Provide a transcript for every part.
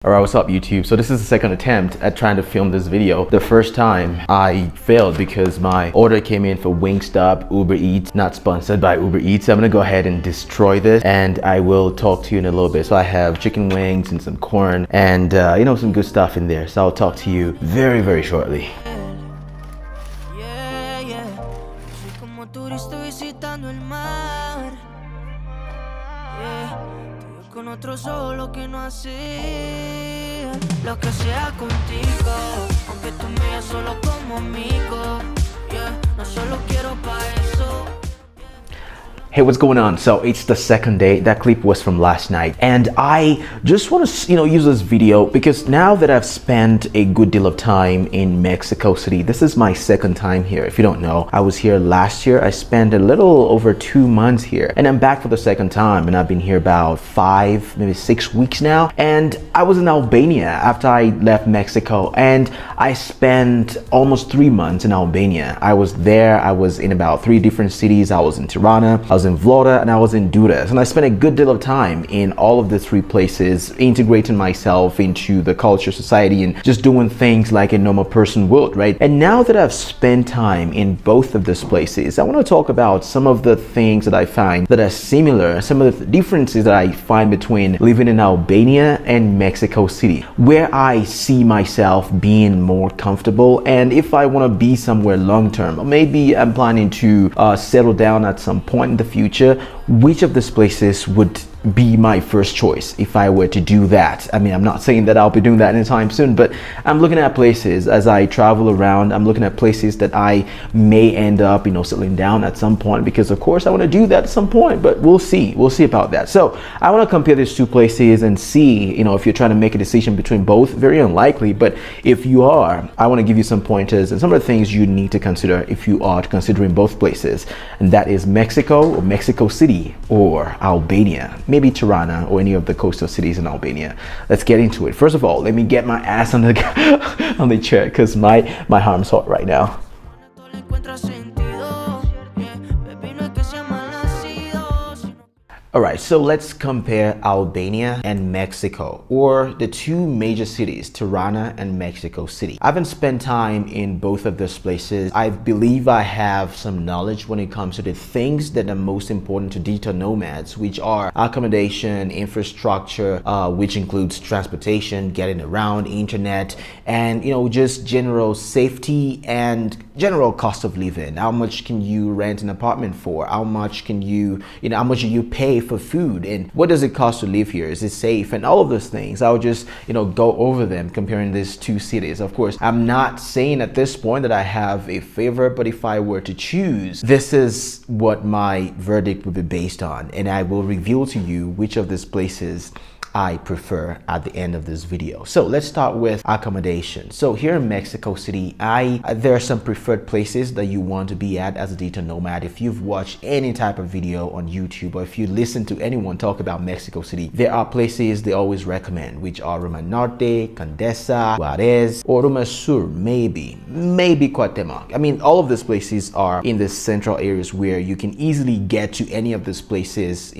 Alright, what's up YouTube? So this is the second attempt at trying to film this video. The first time I failed because my order came in for Wingstop, Uber Eats, not sponsored by Uber Eats. I'm gonna go ahead and destroy this and I will talk to you in a little bit. So I have chicken wings and some corn and you know, some good stuff in there. So I'll talk to you very shortly. Con otro solo que no hacía lo que sea contigo, aunque tú me veas solo como amigo, yeah, no solo quiero pa' eso. Hey, what's going on? So it's the second day. That clip was from last night and I just want to use this video because now that I've spent a good deal of time in Mexico City, this is my second time here. If you don't know, I was here last year. I spent a little over 2 months here and I'm back for the second time, and I've been here about 5 maybe 6 weeks now. And I was in Albania after I left Mexico and I spent almost 3 months in Albania. I was there. I was in about 3 different cities. I was in Tirana, I was in Vlora, and I was in Durres, and I spent a good deal of time in all of the 3 places, integrating myself into the culture, society, and just doing things like a normal person would, right? And now that I've spent time in both of these places, I want to talk about some of the things that I find that are similar, some of the differences that I find between living in Albania and Mexico City, where I see myself being more comfortable, and if I want to be somewhere long term, or maybe I'm planning to settle down at some point in the future, which of these places would be my first choice if I were to do that? I mean, I'm not saying that I'll be doing that anytime soon, but I'm looking at places as I travel around. I'm looking at places that I may end up, settling down at some point, because of course I want to do that at some point, but we'll see about that. So I want to compare these 2 places and see, if you're trying to make a decision between both. Very unlikely, but if you are, I want to give you some pointers and some of the things you need to consider if you are considering both places, and that is Mexico or Mexico City or Albania. Maybe Tirana or any of the coastal cities in Albania. Let's get into it. First of all, let me get my ass on the on the chair because my arm's hot right now. Alright, so let's compare Albania and Mexico, or the 2 major cities, Tirana and Mexico City. I haven't spent time in both of those places. I believe I have some knowledge when it comes to the things that are most important to digital nomads, which are accommodation, infrastructure, which includes transportation, getting around, internet, and just general safety and general cost of living. How much can you rent an apartment for? How much can you, how much do you pay for food, and what does it cost to live here? Is it safe? And all of those things, I'll just go over them, comparing these 2 cities. Of course, I'm not saying at this point that I have a favorite, but if I were to choose, this is what my verdict would be based on, and I will reveal to you which of these places I prefer at the end of this video. So let's start with accommodation. So here in Mexico City, there are some preferred places that you want to be at as a digital nomad. If you've watched any type of video on YouTube, or if you listen to anyone talk about Mexico City, there are places they always recommend, which are Roma Norte, Condesa, Juarez, or Roma Sur, maybe Cuauhtemoc. I mean, all of these places are in the central areas where you can easily get to any of these places,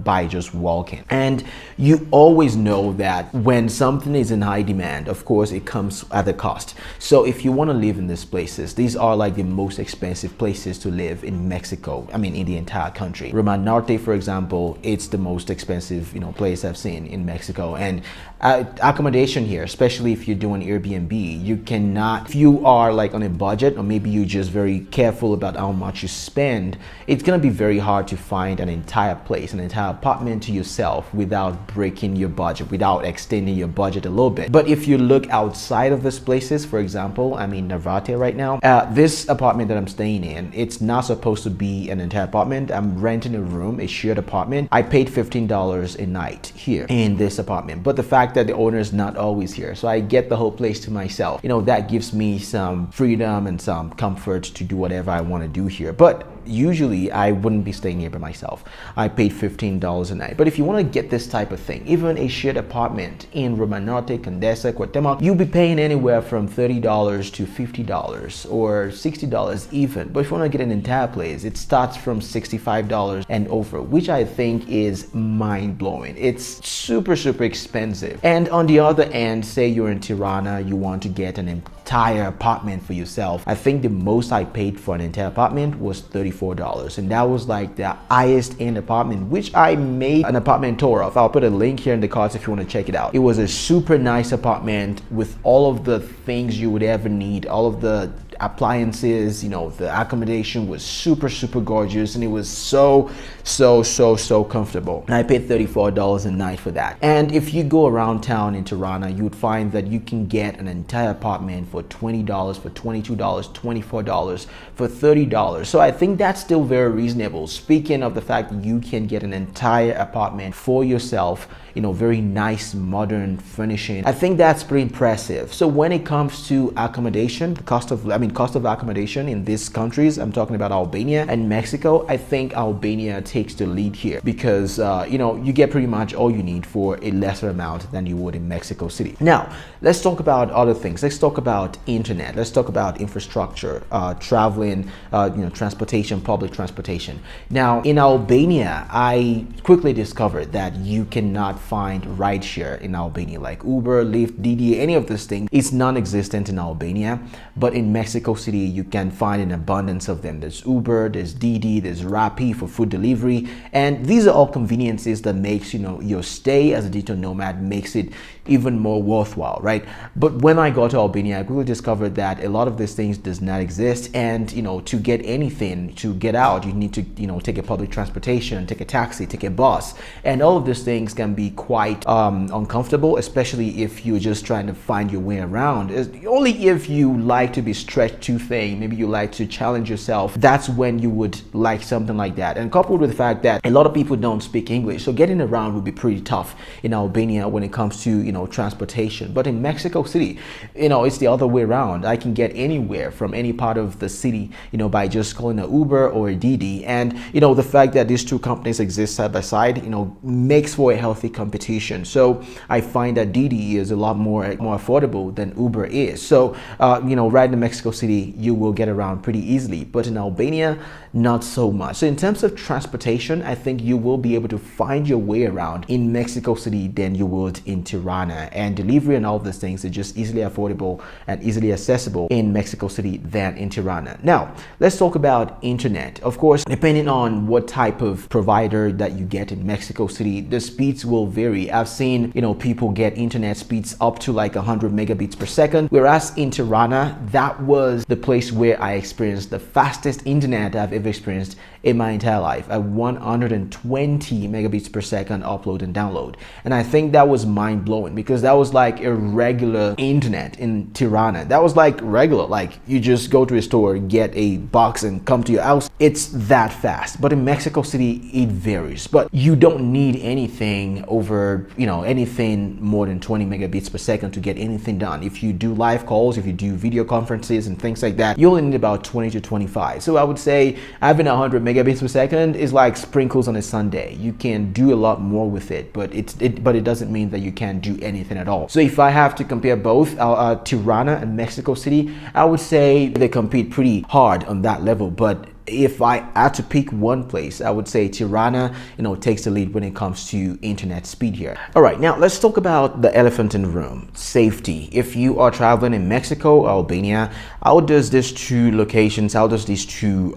by just walking. And you always know that when something is in high demand, of course, it comes at a cost. So if you want to live in these places, these are like the most expensive places to live in Mexico. I mean, in the entire country. Roma Norte, for example, it's the most expensive, place I've seen in Mexico. And accommodation here, especially if you're doing Airbnb, you cannot, if you are like on a budget, or maybe you're just very careful about how much you spend, it's gonna be very hard to find an entire place, an entire apartment to yourself without breaking your budget, without extending your budget a little bit. But if you look outside of these places, for example, I'm in Navate right now. This apartment that I'm staying in, it's not supposed to be an entire apartment. I'm renting a room, a shared apartment. I paid $15 a night here in this apartment, but the fact that the owner is not always here, so I get the whole place to myself, that gives me some freedom and some comfort to do whatever I want to do here. But usually I wouldn't be staying here by myself. I paid $15 a night. But if you want to get this type of thing, even a shared apartment in Romanote, Condesa, Guatemala, you'll be paying anywhere from $30 to $50 or $60 even. But if you want to get an entire place, it starts from $65 and over, which I think is mind-blowing. It's super expensive. And on the other end, say you're in Tirana, you want to get an entire apartment for yourself. I think the most I paid for an entire apartment was $34, and that was like the highest end apartment, which I made an apartment tour of. I'll put a link here in the cards if you want to check it out. It was a super nice apartment with all of the things you would ever need, all of the appliances, you know, the accommodation was super gorgeous, and it was so comfortable. And I paid $34 a night for that. And if you go around town in Tirana, you would find that you can get an entire apartment for $20, for $22, $24, for $30. So I think that's still very reasonable. Speaking of the fact that you can get an entire apartment for yourself, you know, very nice modern furnishing, I think that's pretty impressive. So when it comes to accommodation, the cost of accommodation in these countries, I'm talking about Albania and Mexico, I think Albania takes the lead here because you know, you get pretty much all you need for a lesser amount than you would in Mexico City. Now let's talk about other things. Let's talk about internet, let's talk about infrastructure, traveling, you know, transportation, public transportation. Now in Albania, I quickly discovered that you cannot find rideshare in Albania, like Uber, Lyft, Didi, any of this thing is non-existent in Albania. But in Mexico City, you can find an abundance of them. There's Uber, there's Didi, there's Rappi for food delivery, and these are all conveniences that makes, you know, your stay as a digital nomad makes it even more worthwhile, right? But when I got to Albania, I quickly discovered that a lot of these things does not exist, and you know, to get anything, to get out, you need to, you know, take a public transportation, take a taxi, take a bus, and all of these things can be quite uncomfortable, especially if you're just trying to find your way around. Only if you like to be stretched too thin, maybe you like to challenge yourself, that's when you would like something like that. And coupled with the fact that a lot of people don't speak English, so getting around would be pretty tough in Albania when it comes to, you know, transportation. But in Mexico City, you know, it's the other way around. I can get anywhere from any part of the city, you know, by just calling an Uber or a Didi. And you know, the fact that these two companies exist side by side, you know, makes for a healthy competition. So I find that Didi is a lot more affordable than Uber is. So you know, right in Mexico City, you will get around pretty easily, but in Albania, not so much. So in terms of transportation, I think you will be able to find your way around in Mexico City than you would in Tirana, and delivery and all of these things are just easily affordable and easily accessible in Mexico City than in Tirana. Now let's talk about internet. Of course, depending on what type of provider that you get in Mexico City, the speeds will vary. I've seen, you know, people get internet speeds up to like 100 megabits per second, whereas in Tirana, that was the place where I experienced the fastest internet I've ever experienced in my entire life, at 120 megabits per second upload and download. And I think that was mind-blowing because that was like a regular internet in Tirana. That was like regular, like you just go to a store, get a box and come to your house. It's that fast. But in Mexico City, it varies. But you don't need anything over, you know, anything more than 20 megabits per second to get anything done. If you do live calls, if you do video conferences and things like that, you only need about 20 to 25. So I would say having 100 megabits per second is like sprinkles on a sundae. You can do a lot more with it, but it doesn't mean that you can't do anything at all. So if I have to compare both Tirana and Mexico City, I would say they compete pretty hard on that level. But if I had to pick one place, I would say Tirana, you know, takes the lead when it comes to internet speed here. All right, now let's talk about the elephant in the room, safety. If you are traveling in Mexico or Albania, how does these two locations, how does these two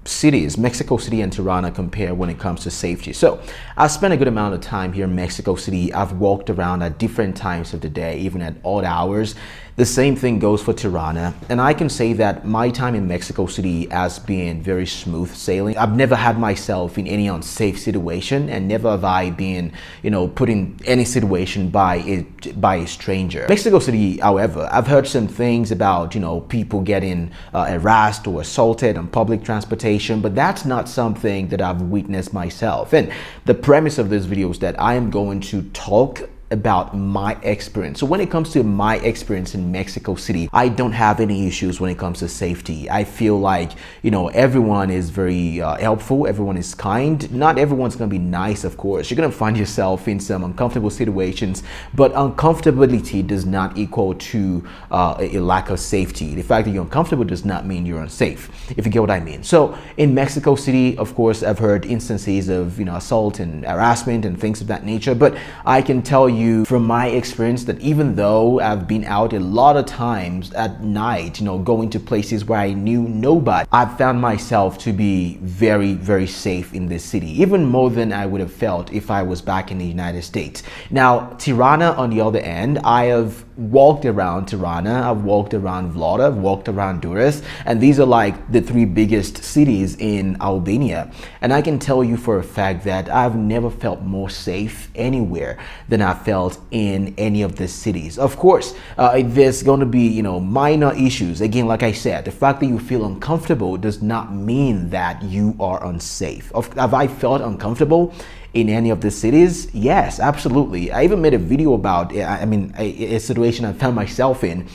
cities, Mexico City and Tirana, compare when it comes to safety? So I've spent a good amount of time here in Mexico City. I've walked around at different times of the day, even at odd hours. The same thing goes for Tirana, and I can say that my time in Mexico City has been very smooth sailing. I've never had myself in any unsafe situation, and never have I been, you know, put in any situation by a stranger. Mexico City, however, I've heard some things about, you know, people getting harassed or assaulted on public transportation, but that's not something that I've witnessed myself. And the premise of this video is that I am going to talk about my experience. So when it comes to my experience in Mexico City, I don't have any issues when it comes to safety. I feel like, you know, everyone is very helpful, everyone is kind. Not everyone's gonna be nice, of course. You're gonna find yourself in some uncomfortable situations, but uncomfortability does not equal to a lack of safety. The fact that you're uncomfortable does not mean you're unsafe, if you get what I mean. So in Mexico City, of course, I've heard instances of, you know, assault and harassment and things of that nature, but I can tell you from my experience that even though I've been out a lot of times at night, you know, going to places where I knew nobody, I've found myself to be very, very safe in this city, even more than I would have felt if I was back in the United States. Now, Tirana, on the other end, I have walked around Tirana, I've walked around Vlora, I've walked around Durres, and these are like the 3 biggest cities in Albania. And I can tell you for a fact that I've never felt more safe anywhere than I felt in any of the cities. Of course, there's going to be, you know, minor issues. Again, like I said, the fact that you feel uncomfortable does not mean that you are unsafe. Have I felt uncomfortable in any of the cities? Yes, absolutely. I even made a video about a situation I found myself in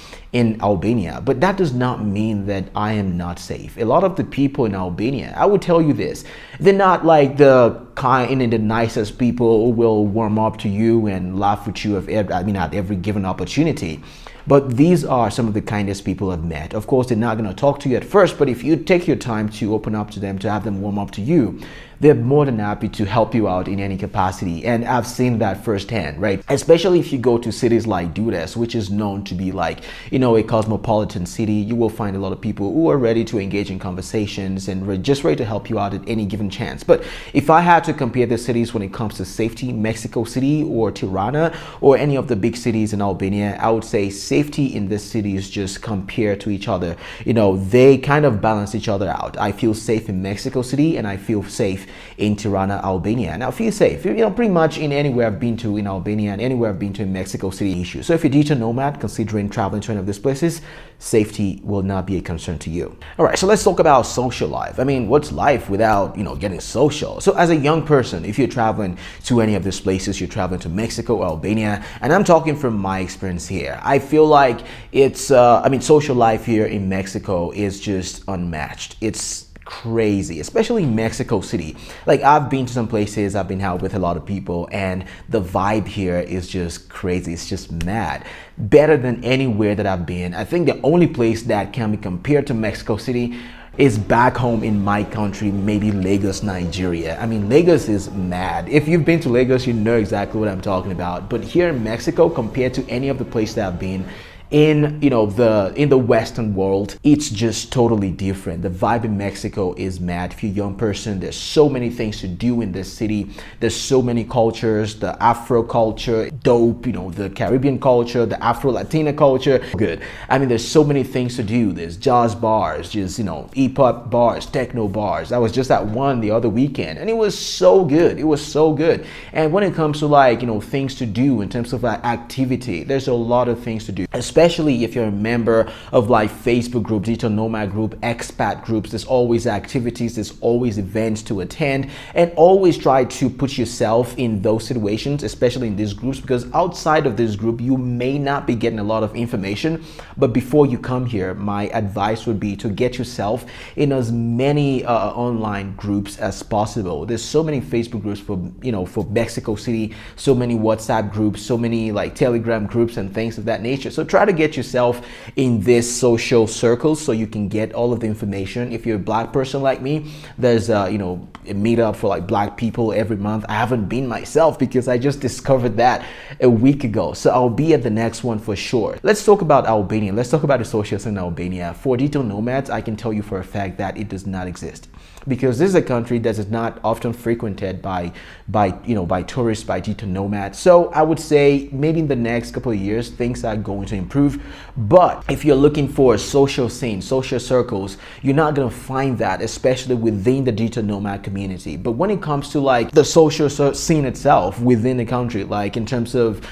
Albania, but that does not mean that I am not safe. A lot of the people in Albania, I would tell you this, they're not like the kind and the nicest people who will warm up to you and laugh with you at every given opportunity. But these are some of the kindest people I've met. Of course, they're not going to talk to you at first, but if you take your time to open up to them, to have them warm up to you, they're more than happy to help you out in any capacity. And I've seen that firsthand, right? Especially if you go to cities like Durres, which is known to be like, you know, a cosmopolitan city, you will find a lot of people who are ready to engage in conversations and just ready to help you out at any given chance. But if I had to compare the cities when it comes to safety, Mexico City or Tirana or any of the big cities in Albania, I would say safety in this city is just compared to each other. You know, they kind of balance each other out. I feel safe in Mexico City and I feel safe in Tirana, Albania. And I feel safe, you know, pretty much in anywhere I've been to in Albania and anywhere I've been to in Mexico City issue. So if you're a digital nomad considering traveling to any of these places, safety will not be a concern to you. All right, so let's talk about social life. I mean, what's life without, you know, getting social? So as a young person, if you're traveling to any of these places, you're traveling to Mexico or Albania, and I'm talking from my experience here, I feel like it's, social life here in Mexico is just unmatched. It's crazy, especially Mexico City. Like, I've been to some places, I've been out with a lot of people, and the vibe here is just crazy. It's just mad. Better than anywhere that I've been. I think the only place that can be compared to Mexico City is back home in my country, maybe Lagos, Nigeria. I mean, Lagos is mad. If you've been to Lagos, you know exactly what I'm talking about. But here in Mexico, compared to any of the places that I've been, in the Western world, it's just totally different. The vibe in Mexico is mad. If you're a young person, there's so many things to do in this city. There's so many cultures, the Afro culture, dope, you know, the Caribbean culture, the Afro-Latina culture, good. I mean, there's so many things to do. There's jazz bars, just, you know, hip-hop bars, techno bars. I was just at one the other weekend and it was so good. It was so good. And when it comes to, like, you know, things to do in terms of activity, there's a lot of things to do, especially if you're a member of like Facebook group, digital nomad group, expat groups. There's always activities, there's always events to attend, and always try to put yourself in those situations, especially in these groups, because outside of this group you may not be getting a lot of information. But before you come here, my advice would be to get yourself in as many online groups as possible. There's so many Facebook groups for Mexico City, so many WhatsApp groups, so many like Telegram groups and things of that nature. So try to get yourself in this social circle so you can get all of the information. If you're a black person like me, there's a meetup for like black people every month. I haven't been myself because I just discovered that a week ago, so I'll be at the next one for sure. Let's talk about Albania. Let's talk about the socials in Albania. For digital nomads, I can tell you for a fact that it does not exist, because this is a country that is not often frequented by tourists, by digital nomads. So I would say maybe in the next couple of years things are going to improve. improve. But if you're looking for a social scene, social circles, you're not going to find that, especially within the digital nomad community. But when it comes to like the social scene itself within the country, like in terms of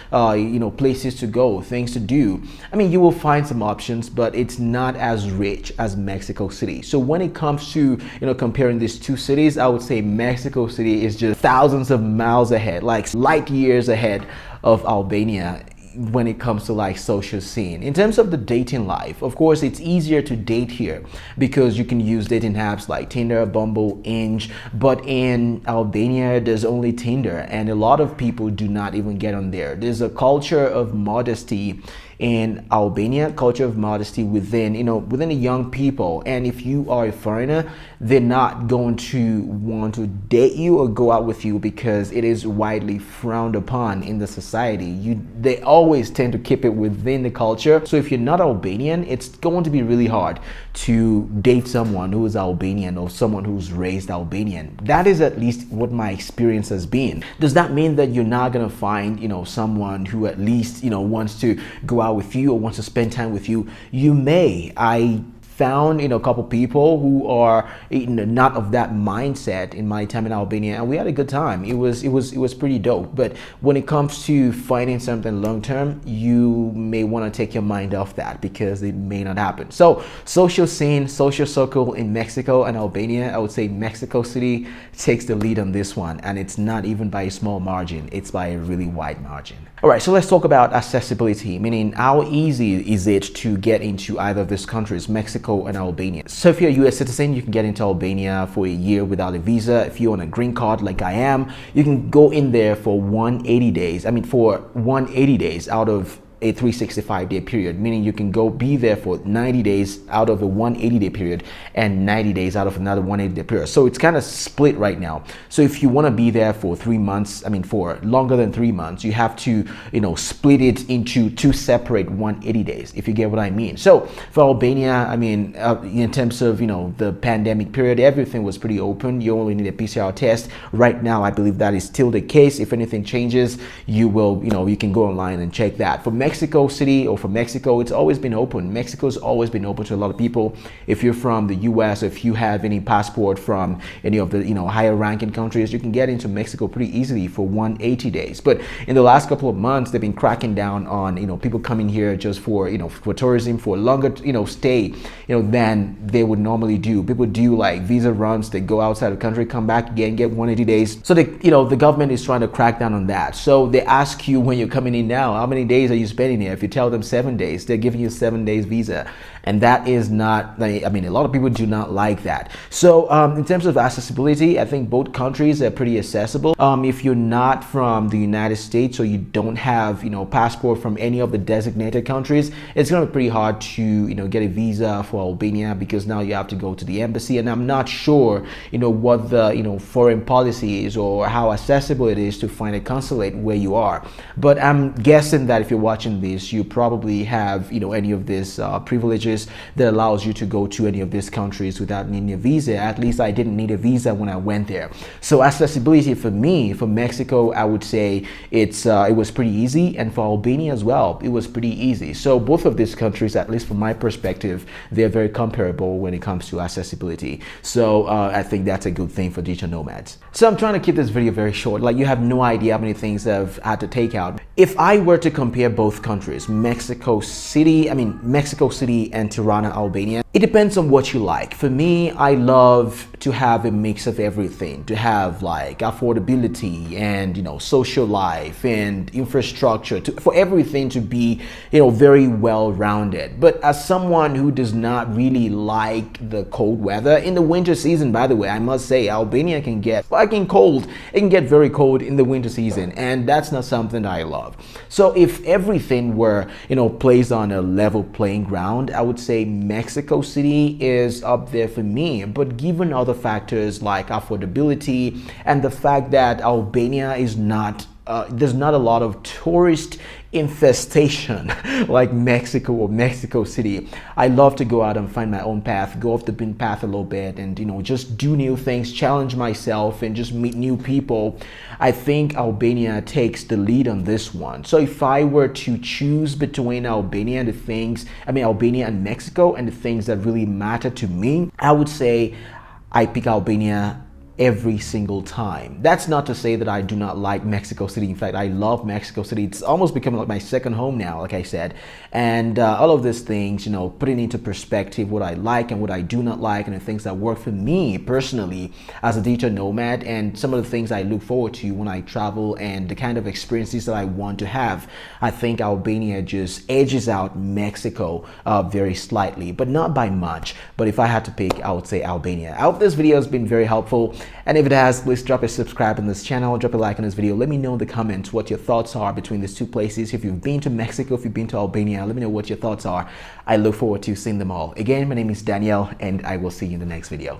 places to go, things to do, I mean, you will find some options, but it's not as rich as Mexico City. So when it comes to comparing these two cities, I would say Mexico City is just thousands of miles ahead, like light years ahead of Albania when it comes to like social scene. In terms of the dating life, of course, it's easier to date here because you can use dating apps like Tinder, Bumble, Hinge. But in Albania, there's only Tinder, and a lot of people do not even get on there. There's a culture of modesty in Albania, culture of modesty within the young people. And if you are a foreigner, they're not going to want to date you or go out with you because it is widely frowned upon in the society. They always tend to keep it within the culture. So if you're not Albanian, it's going to be really hard to date someone who is Albanian or someone who's raised Albanian. That is at least what my experience has been. Does that mean that you're not going to find someone who at least wants to go out with you or wants to spend time with you? You may. I found a couple people who are not of that mindset in my time in Albania, and we had a good time. It was pretty dope. But when it comes to finding something long term, you may want to take your mind off that because it may not happen. So social scene, social circle in Mexico and Albania, I would say Mexico City takes the lead on this one, and it's not even by a small margin, it's by a really wide margin. All right, so let's talk about accessibility, meaning how easy is it to get into either of these countries, Mexico and Albania. So if you're a US citizen, you can get into Albania for a year without a visa. If you're on a green card like I am, you can go in there for 180 days. I mean, for 180 days out of a 365-day period, meaning you can go be there for 90 days out of a 180-day period and 90 days out of another 180-day period. So it's kind of split right now. So if you want to be there for 3 months, I mean for longer than 3 months, you have to split it into two separate 180 days, if you get what I mean. So for Albania, I mean in terms of the pandemic period, everything was pretty open. You only need a PCR test. Right now, I believe that is still the case. If anything changes, you will you can go online and check that. For Mexico City or for Mexico, it's always been open. Mexico's always been open to a lot of people. If you're from the US, if you have any passport from any of the higher ranking countries, you can get into Mexico pretty easily for 180 days. But in the last couple of months, they've been cracking down on people coming here just for for tourism, for a longer stay than they would normally do. People do like visa runs, they go outside the country, come back again, get 180 days. So the government is trying to crack down on that. So they ask you when you're coming in now, how many days are you spending here? If you tell them 7 days, they're giving you 7 days visa, and that is not, I mean, a lot of people do not like that. So in terms of accessibility, I think both countries are pretty accessible. If you're not from the United States or you don't have passport from any of the designated countries, it's going to be pretty hard to get a visa for Albania, because now you have to go to the embassy, and I'm not sure what the foreign policy is or how accessible it is to find a consulate where you are. But I'm guessing that if you're watching this, you probably have any of these privileges that allows you to go to any of these countries without needing a visa. At least I didn't need a visa when I went there. So accessibility for me, for Mexico, I would say it was pretty easy, and for Albania as well, it was pretty easy. So both of these countries, at least from my perspective, they're very comparable when it comes to accessibility. So I think that's a good thing for digital nomads. So I'm trying to keep this video very short. Like, you have no idea how many things I've had to take out. If I were to compare both countries, Mexico City and Tirana, Albania, it depends on what you like. For me, I love to have a mix of everything, to have like affordability and social life and infrastructure, for everything to be very well rounded. But as someone who does not really like the cold weather in the winter season, by the way, I must say Albania can get fucking cold. It can get very cold in the winter season, and that's not something that I love. So if everything were placed on a level playing ground, I would say Mexico City is up there for me. But given other factors like affordability and the fact that Albania is not there's not a lot of tourists infestation like Mexico or Mexico City. I love to go out and find my own path, go off the beaten path a little bit, and just do new things, challenge myself, and just meet new people. I think Albania takes the lead on this one. So if I were to choose between Albania and Albania and Mexico and the things that really matter to me, I would say I pick Albania every single time. That's not to say that I do not like Mexico City. In fact, I love Mexico City. It's almost become like my second home now, like I said. And all of these things, putting into perspective what I like and what I do not like, and the things that work for me personally as a digital nomad, and some of the things I look forward to when I travel, and the kind of experiences that I want to have. I think Albania just edges out Mexico very slightly, but not by much. But if I had to pick, I would say Albania. I hope this video has been very helpful. And if it has, please drop a subscribe on this channel, drop a like on this video. Let me know in the comments what your thoughts are between these two places. If you've been to Mexico, if you've been to Albania, let me know what your thoughts are. I look forward to seeing them all. Again, my name is Daniel, and I will see you in the next video.